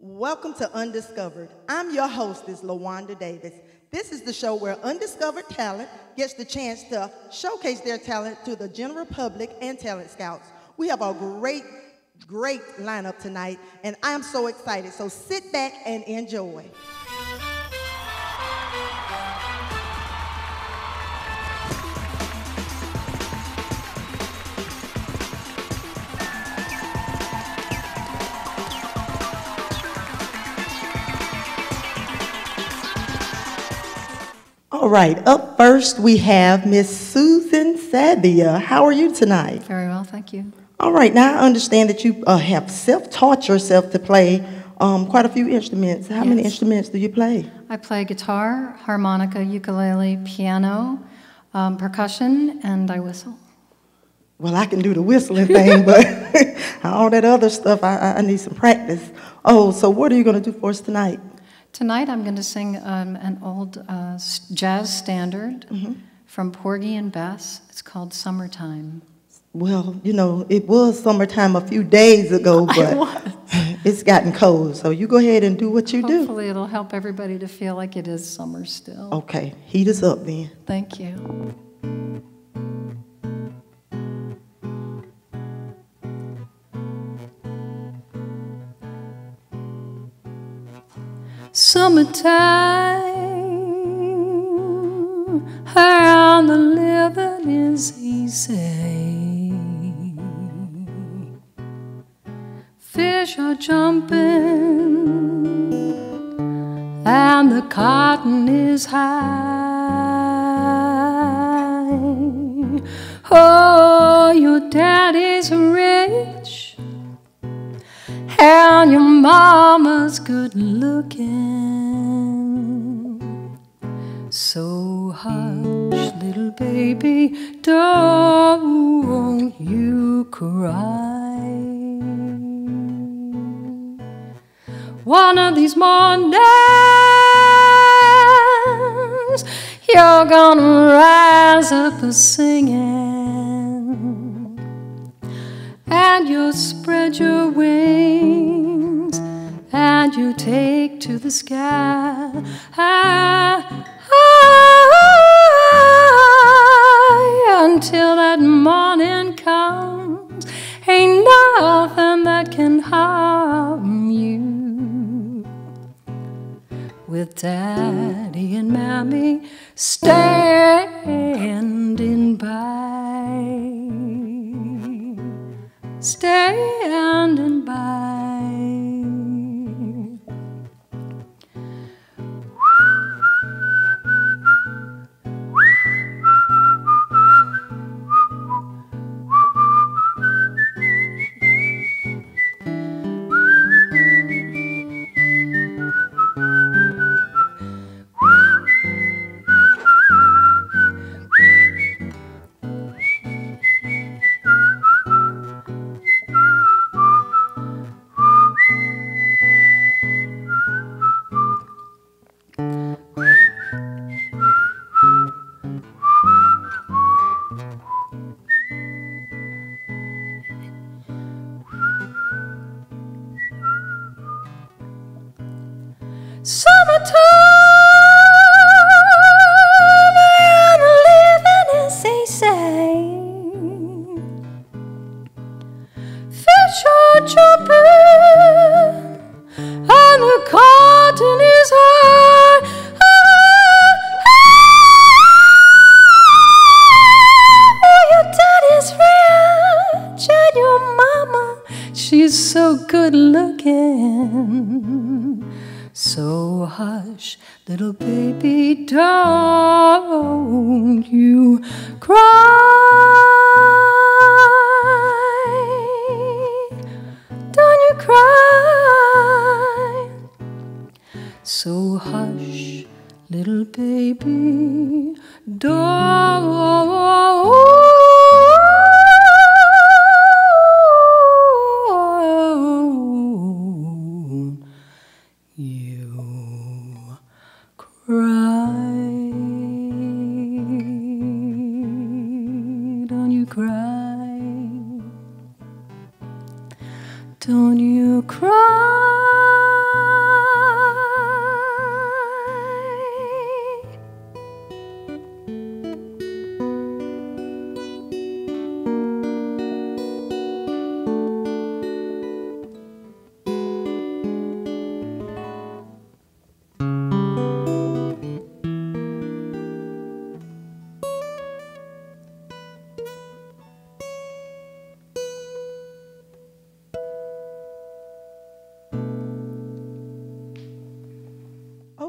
Welcome to Undiscovered. I'm your hostess, LaWanda Davis. This is the show where undiscovered talent gets the chance to showcase their talent to the general public and talent scouts. We have a great lineup tonight, and I'm so excited. So sit back and enjoy. All right, up first we have Miss Susan Sabia. How are you tonight? Very well, thank you. All right, now I understand that you have self-taught yourself to play quite a few instruments. How many instruments do you play? I play guitar, harmonica, ukulele, piano, percussion, and I whistle. Well, I can do the whistling thing, but all that other stuff, I need some practice. Oh, so what are you going to do for us tonight? Tonight I'm going to sing an old jazz standard from Porgy and Bess. It's called Summertime. Well, you know, it was summertime a few days ago, but it's gotten cold. So you go ahead and do what you do. Hopefully it'll help everybody to feel like it is summer still. Okay, heat us up then. Thank you. Summertime, around the living is easy. Fish are jumping, and the cotton is high. Oh, your daddy's rich, and your mama's good looking. So hush, little baby, don't you cry. One of these mornings you're gonna rise up a-singing, and you'll spread your wings, and you take to the sky. Until that morning comes, ain't nothing that can harm you. With Daddy and Mammy standing by, standing by. Summertime, and living as they say. Fish are jumping, and the cotton is high. Oh, your daddy's rich, and your mama, she's so good looking. So hush, little baby, don't you cry. Don't you cry. So hush, little baby, don't you cry. Don't you cry. Don't you cry.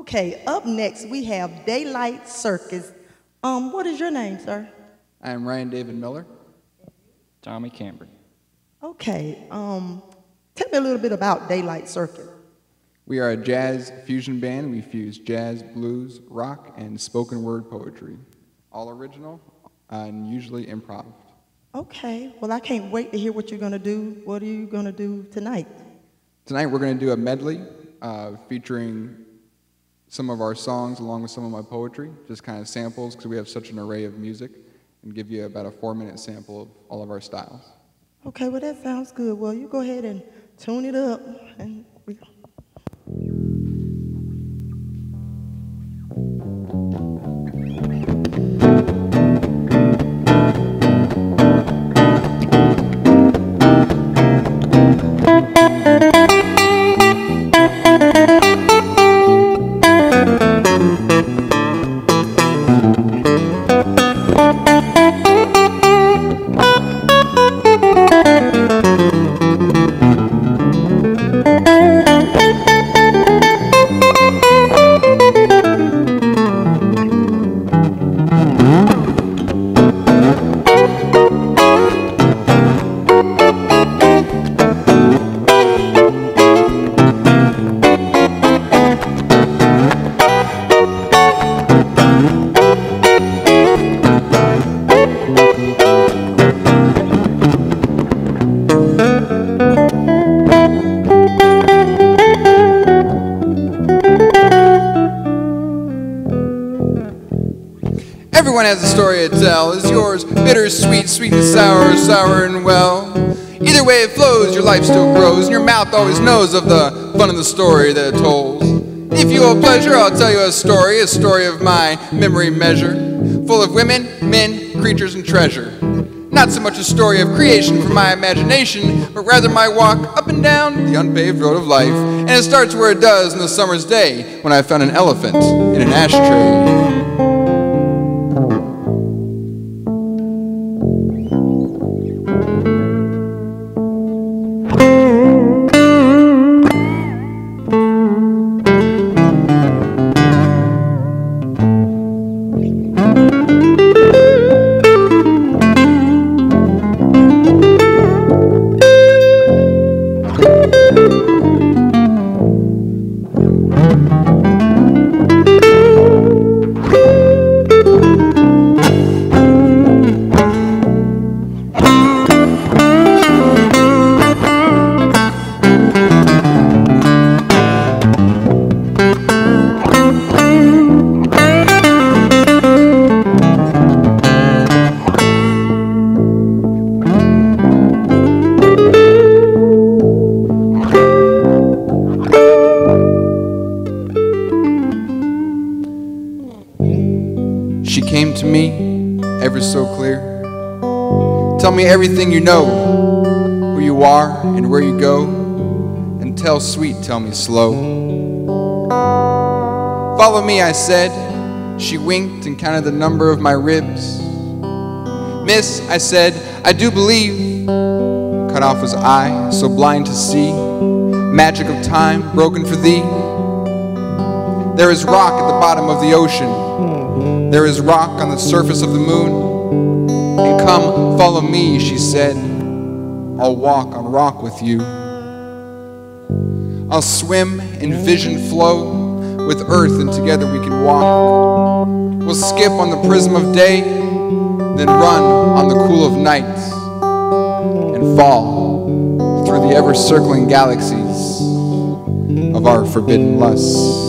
Okay, up next we have Daylight Circus. What is your name, sir? I am Ryan David Miller. Tommy Camber. Okay, tell me a little bit about Daylight Circus. We are a jazz fusion band. We fuse jazz, blues, rock, and spoken word poetry. All original and usually improv. Okay, well, I can't wait to hear what you're going to do. What are you going to do tonight? Tonight we're going to do a medley featuring some of our songs along with some of my poetry, just kind of samples because we have such an array of music, and give you about a 4-minute sample of all of our styles. Okay, well, that sounds good. Well, you go ahead and tune it up, and we go. Everyone has a story to tell. Is yours bittersweet, sweet and sour, sour and well? Either way it flows, your life still grows, and your mouth always knows of the fun of the story that it tolls. If you will pleasure, I'll tell you a story of my memory measure, full of women, men, creatures, and treasure. Not so much a story of creation from my imagination, but rather my walk up and down the unpaved road of life. And it starts where it does on the summer's day, when I found an elephant in an ashtray. She came to me, ever so clear. Tell me everything you know, who you are and where you go, and tell sweet, tell me slow. Follow me, I said. She winked and counted the number of my ribs. Miss, I said, I do believe. Cut off was I, so blind to see. Magic of time, broken for thee. There is rock at the bottom of the ocean. There is rock on the surface of the moon. And come, follow me, she said. I'll walk on rock with you. I'll swim in vision flow with earth, and together we can walk. We'll skip on the prism of day, then run on the cool of night, and fall through the ever-circling galaxies of our forbidden lust.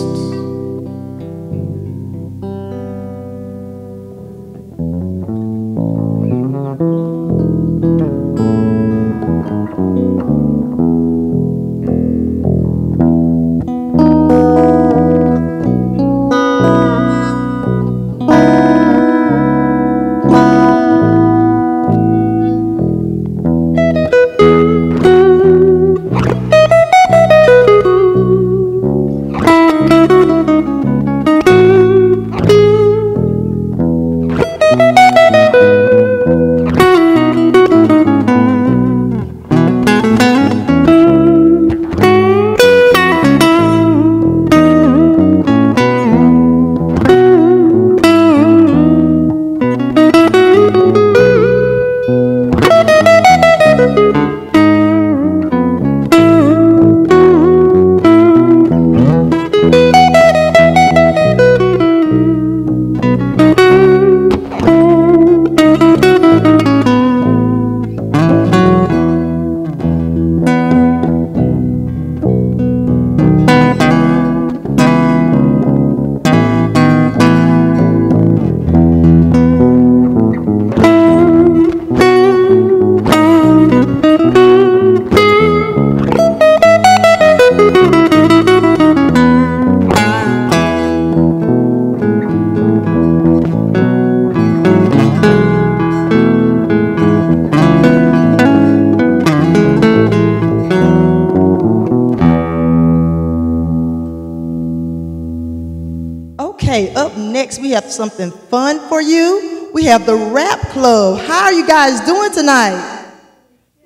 Okay, up next we have something fun for you. We have the Rap Club. How are you guys doing tonight?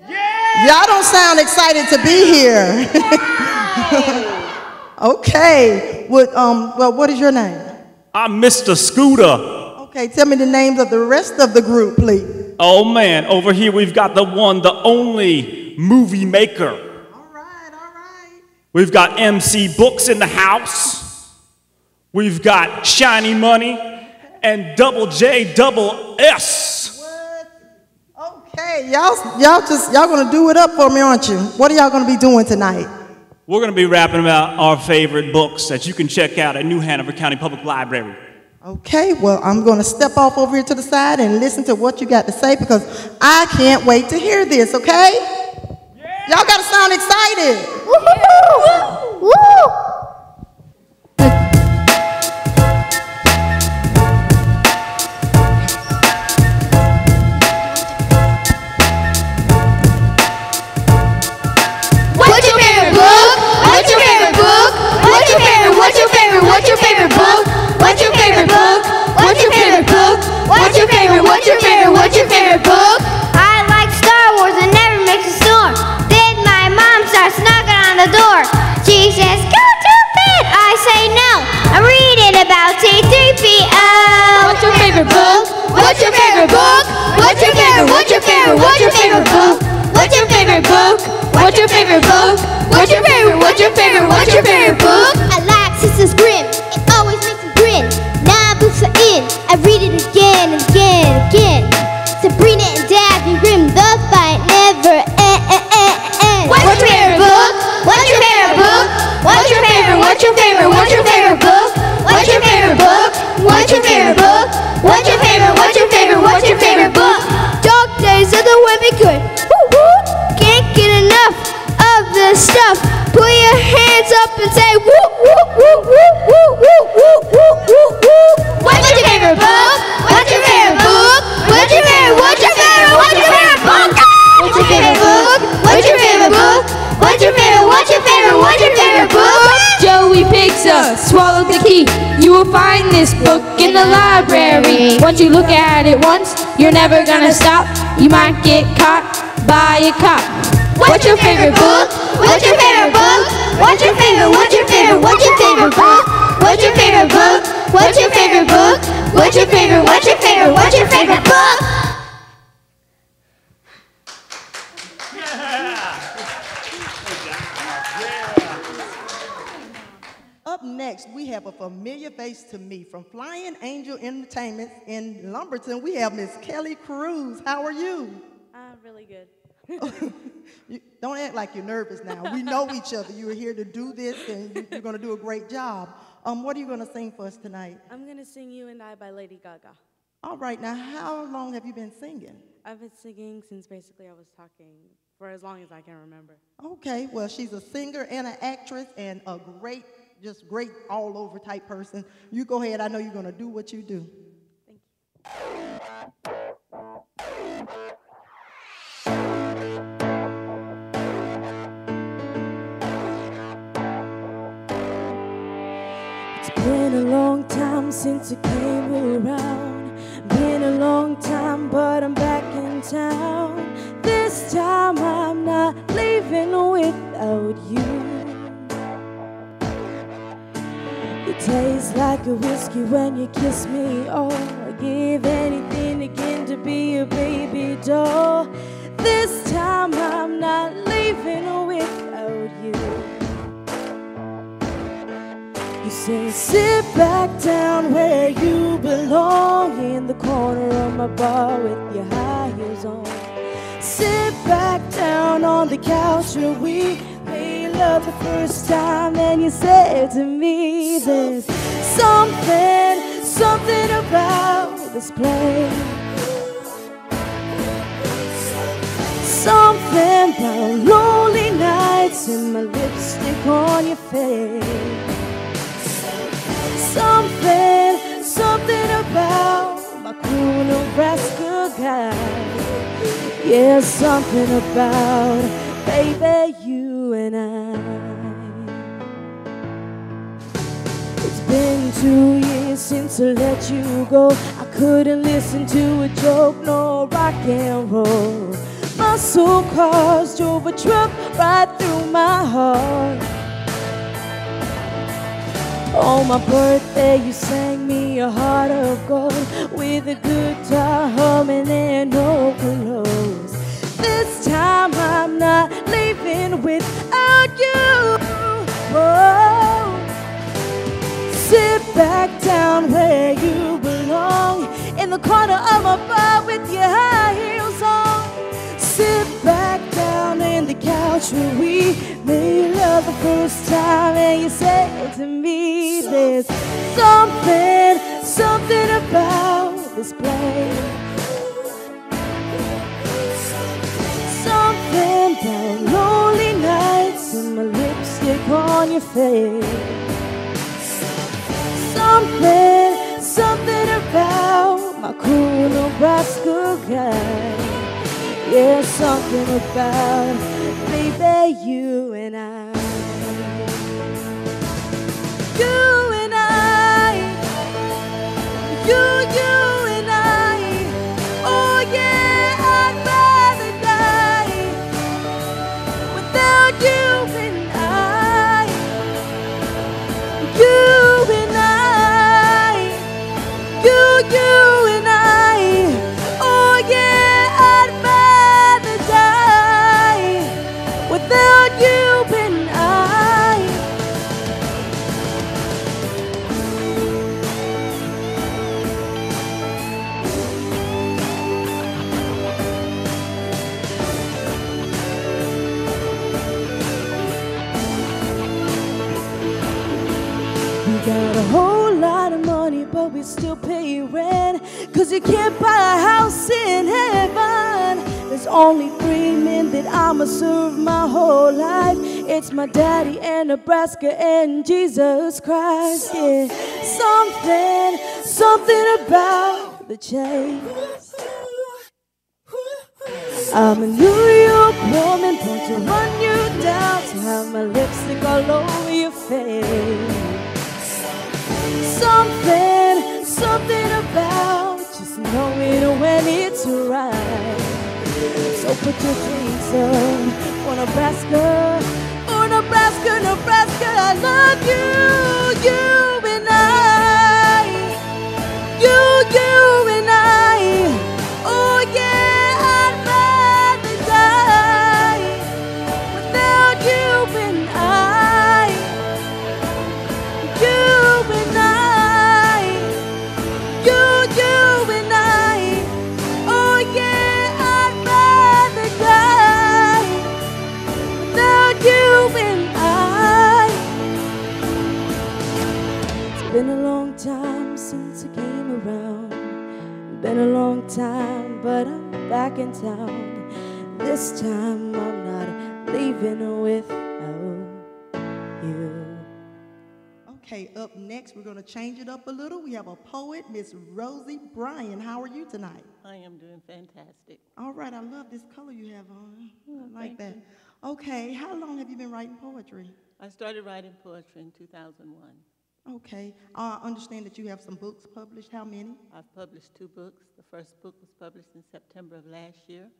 Yeah! Y'all don't sound excited to be here. Okay, well, what is your name? I'm Mr. Scooter. Okay, tell me the names of the rest of the group, please. Oh man, over here we've got the one, the only movie maker. All right. We've got MC Books in the house. We've got Shiny Money and Double J Double S. What? Okay, y'all gonna do it up for me, aren't you? What are y'all gonna be doing tonight? We're going to be rapping about our favorite books that you can check out at New Hanover County Public Library. Okay, well, I'm going to step off over here to the side and listen to what you got to say because I can't wait to hear this, okay? Yeah. Y'all got to sound excited. Woo-hoo! Woo! What's your favorite book? I like Star Wars and never makes a storm. Then my mom starts knocking on the door. She says, go to bed. I say no. I'm reading about C-3PO. What's your favorite book? What's your favorite book? What's your favorite? What's your favorite? What's your favorite book? What's your favorite book? What's your favorite book? What's your favorite? What's your favorite? What's your favorite book? I like Sisters Grimm. It always makes me grin. 9 books are in. I read it again and again and again. Sabrina and Daphne Grimm, the fight never ends. What's your favorite book? What's your favorite book? What's your favorite? What's your favorite? What's your favorite book? What's your favorite book? What's your favorite book? What's your favorite? What's your favorite? What's your favorite book? Dog days of the women good. Woo woo! Can't get enough of this stuff. Put your hands up and say woo woo woo woo woo woo woo woo woo woo. What's your favorite book? What's your favorite book? What's your favorite? What's your favorite? What's your favorite book? What's your favorite book? What's your favorite book? What's your favorite? What's your favorite? What's your favorite book? Joey Pizza swallowed the key. You will find this book in the library. Once you look at it once, you're never gonna stop. You might get caught by a cop. What's your favorite book? What's your favorite book? What's your favorite? What's your favorite? What's your favorite book? What's your favorite book? What's your favorite book? What's your favorite? What's your favorite? What's your favorite book? Up next, we have a familiar face to me from Flying Angel Entertainment in Lumberton. We have Miss Kelly Cruz. How are you? Really good. Don't act like you're nervous now. We know each other. You were here to do this, and you're going to do a great job. What are you going to sing for us tonight? I'm going to sing You and I by Lady Gaga. All right. Now, how long have you been singing? I've been singing since basically I was talking, for as long as I can remember. Okay. Well, she's a singer and an actress and a great, just great all-over type person. You go ahead. I know you're going to do what you do. Thank you. Been a long time since you came around. Been a long time, but I'm back in town. This time I'm not leaving without you. You taste like a whiskey when you kiss me. Oh, I'd give anything again to be your baby doll. This time I'm not leaving without you. You say, sit back down where you belong, in the corner of my bar with your high heels on. Sit back down on the couch where we made love the first time, and you said to me, there's something about this place. Something about lonely nights and my lipstick on your face. Something about my cool Nebraska guy. Yeah, something about, baby, you and I. It's been 2 years since I let you go. I couldn't listen to a joke, no rock and roll. Muscle cars drove a truck right through my heart. On my birthday you sang me a heart of gold, with a guitar humming and no clothes. This time I'm not leaving without you. Oh. Sit back down where you belong, in the corner of my bar with your high heels on. Sit back down in the couch where we made love the first time, and you said to me, there's something about this place. Something about lonely nights and my lipstick on your face. Something about my cool Nebraska guy. Yeah, something about, baby, you and I. You and I. You and I. Oh yeah, I'd rather die without you and I. You and I. You and I. Oh yeah, I'd rather die without you and I. We got a whole lot of money, but we still pay rent, 'cause you can't buy a house in heaven. There's only 3 men that I'ma serve my whole life. It's my daddy and Nebraska and Jesus Christ. Yeah, something about the chase. I'm a New York woman, born to run you down, to have my lipstick all over your face. Something about just knowing when it's right. So put your drinks up for Nebraska, Nebraska, I love you, you and I. You and I. Oh yeah, I'd rather die without you and I. You and I. You and I. Oh yeah, I'd rather die without you and I. It's been a long time since I came around. Been a long time, but I'm back in town. This time I'm not leaving without you. Okay, up next, we're going to change it up a little. We have a poet, Miss Rosie Brian. How are you tonight? I am doing fantastic. All right, I love this color you have on. Oh, I like that. you. Okay, how long have you been writing poetry? I started writing poetry in 2001. Okay, I understand that you have some books published. How many? I've published 2 books. The first book was published in September of last year.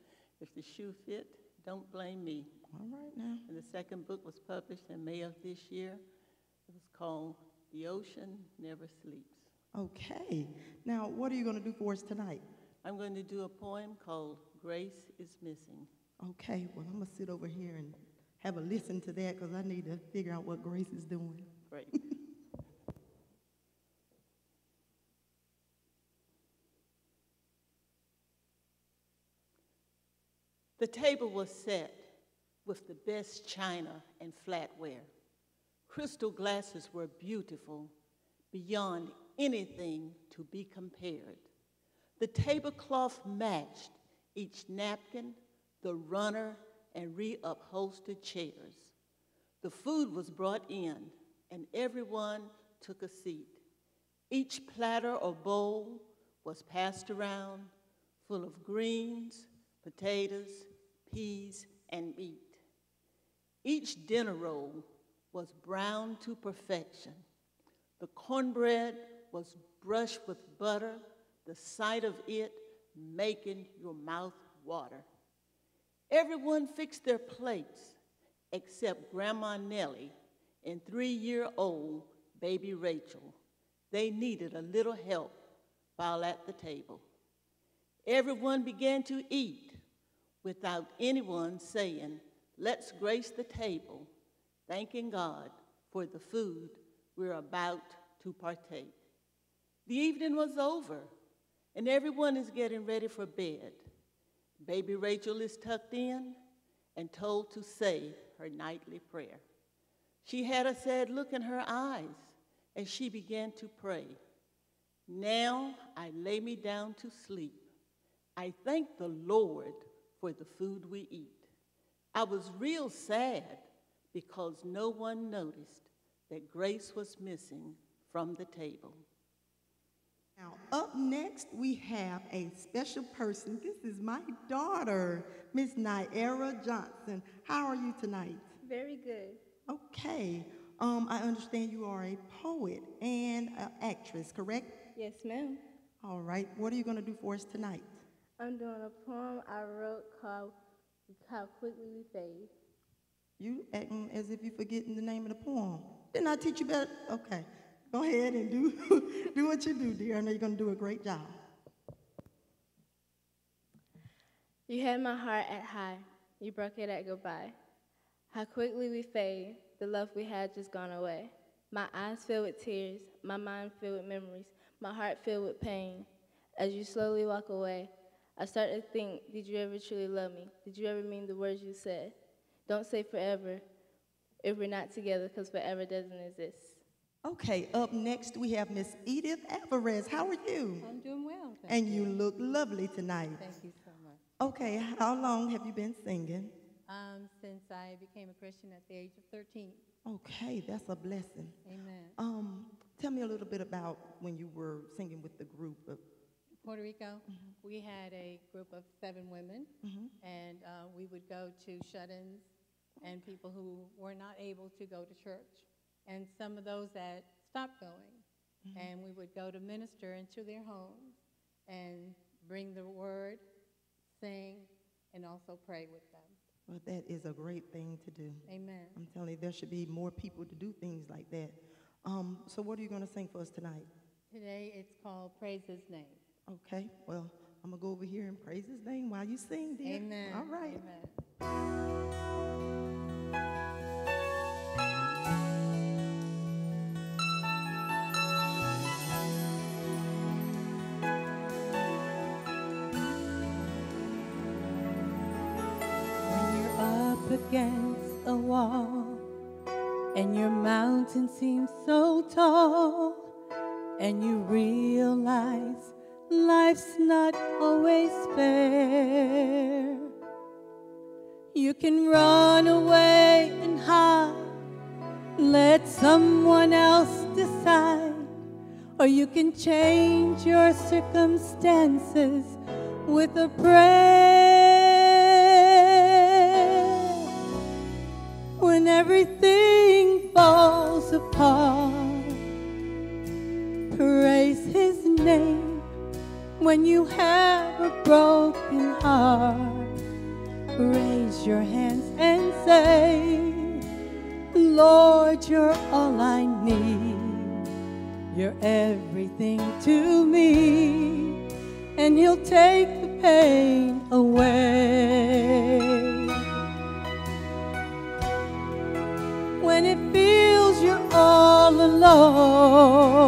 If the shoe fit, don't blame me. All right now. And the second book was published in May of this year. It was called The Ocean Never Sleeps. Okay, now what are you going to do for us tonight? I'm going to do a poem called Grace is Missing. Okay, well, I'm going to sit over here and have a listen to that, because I need to figure out what Grace is doing. Great. The table was set with the best china and flatware. Crystal glasses were beautiful, beyond anything to be compared. The tablecloth matched each napkin, the runner, and reupholstered chairs. The food was brought in, and everyone took a seat. Each platter or bowl was passed around, full of greens, potatoes, peas, and meat. Each dinner roll was browned to perfection. The cornbread was brushed with butter, the sight of it making your mouth water. Everyone fixed their plates except Grandma Nellie and 3-year-old baby Rachel. They needed a little help while at the table. Everyone began to eat without anyone saying, "Let's grace the table," thanking God for the food we're about to partake. The evening was over, and everyone is getting ready for bed. Baby Rachel is tucked in and told to say her nightly prayer. She had a sad look in her eyes as she began to pray. "Now I lay me down to sleep. I thank the Lord for the food we eat. I was real sad because no one noticed that Grace was missing from the table." Now, up next, we have a special person. This is my daughter, Miss Myera Johnson. How are you tonight? Very good. Okay. I understand you are a poet and an actress, correct? Yes, ma'am. All right. What are you going to do for us tonight? I'm doing a poem I wrote called How Quickly We Fade. You acting as if you're forgetting the name of the poem. Didn't I teach you better? Okay. Go ahead and do what you do, dear. I know you're going to do a great job. You had my heart at high. You broke it at goodbye. How quickly we fade. The love we had just gone away. My eyes filled with tears. My mind filled with memories. My heart filled with pain. As you slowly walk away, I start to think, did you ever truly love me? Did you ever mean the words you said? Don't say forever if we're not together, because forever doesn't exist. Okay, up next we have Miss Edith Ford. How are you? I'm doing well, thank and you look lovely tonight. Thank you so much. Okay, how long have you been singing? Since I became a Christian at the age of 13. Okay, that's a blessing. Amen. Tell me a little bit about when you were singing with the group. Puerto Rico, we had a group of 7 women, and we would go to shut-ins and people who were not able to go to church, and some of those that stopped going. And we would go to minister into their homes and bring the word, sing, and also pray with them. Well, that is a great thing to do. Amen. I'm telling you, there should be more people to do things like that. So what are you going to sing for us tonight? Today it's called Praise His Name. Okay, well, I'm going to go over here and praise his name while you sing, dear. Amen. All right. Amen. Against a wall, and your mountain seems so tall, and you realize life's not always fair. You can run away and hide, let someone else decide, or you can change your circumstances with a prayer. When everything falls apart, praise his name. When you have a broken heart, raise your hands and say, Lord, you're all I need. You're everything to me, and he'll take the pain away. When it feels you're all alone,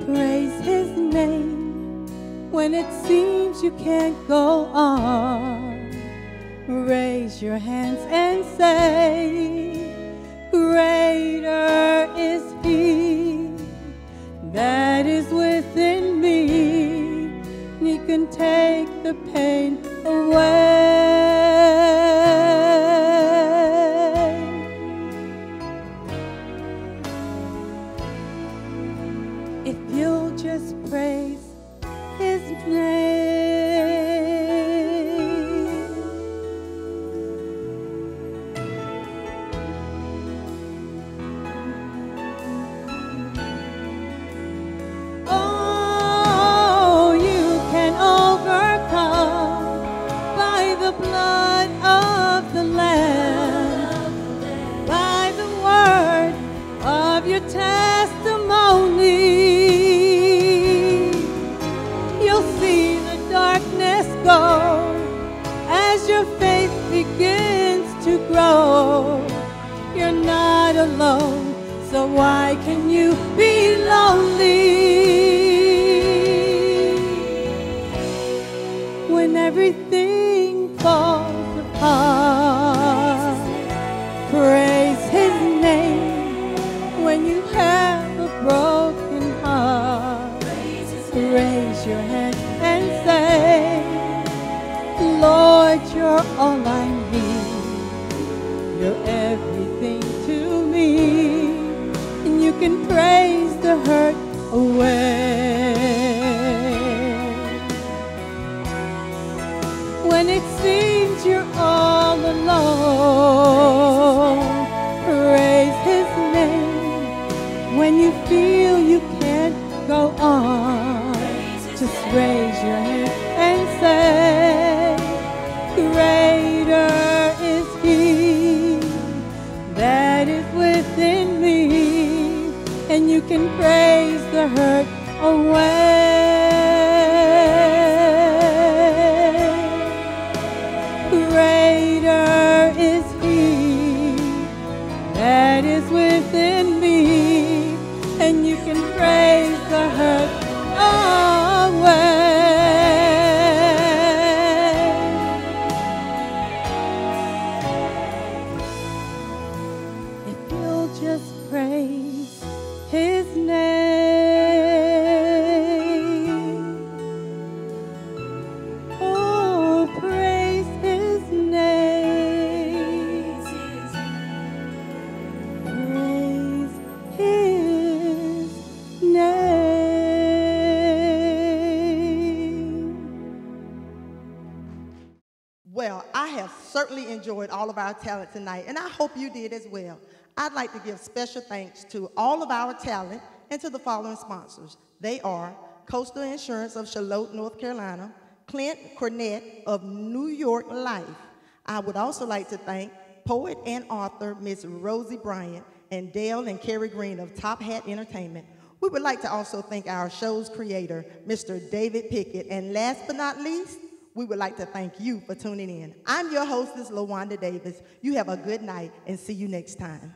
praise his name. When it seems you can't go on, raise your hands and say, greater is he that is within me. He can take the pain away. If you'll just praise his name. your testimony. You'll see the darkness go as your faith begins to grow. You're not alone, so why can you be lonely? When everything falls apart, praise His name. When you have a broken heart, raise your hand and say, Lord, you're all I need. You're everything to me. And you can praise the hurt away. When it seems you're all alone, praise His name. When you feel you can't go on, just raise your hand and say, greater is He that is within me, and you can praise the hurt away. Greater is He that is within me, and you can praise the hurt away. If you'll just praise His name, oh, praise His name, praise His name. Well, I have certainly enjoyed all of our talent tonight, and I hope you did as well. I'd like to give special thanks to all of our talent and to the following sponsors. They are Coastal Insurance of Charlotte, North Carolina, Clint Cornett of New York Life. I would also like to thank poet and author Miss Rosie Brian and Dale and Carrie Green of Top Hat Entertainment. We would like to also thank our show's creator, Mr. David Pickett. And last but not least, we would like to thank you for tuning in. I'm your hostess, LaWanda Davis. You have a good night, and see you next time.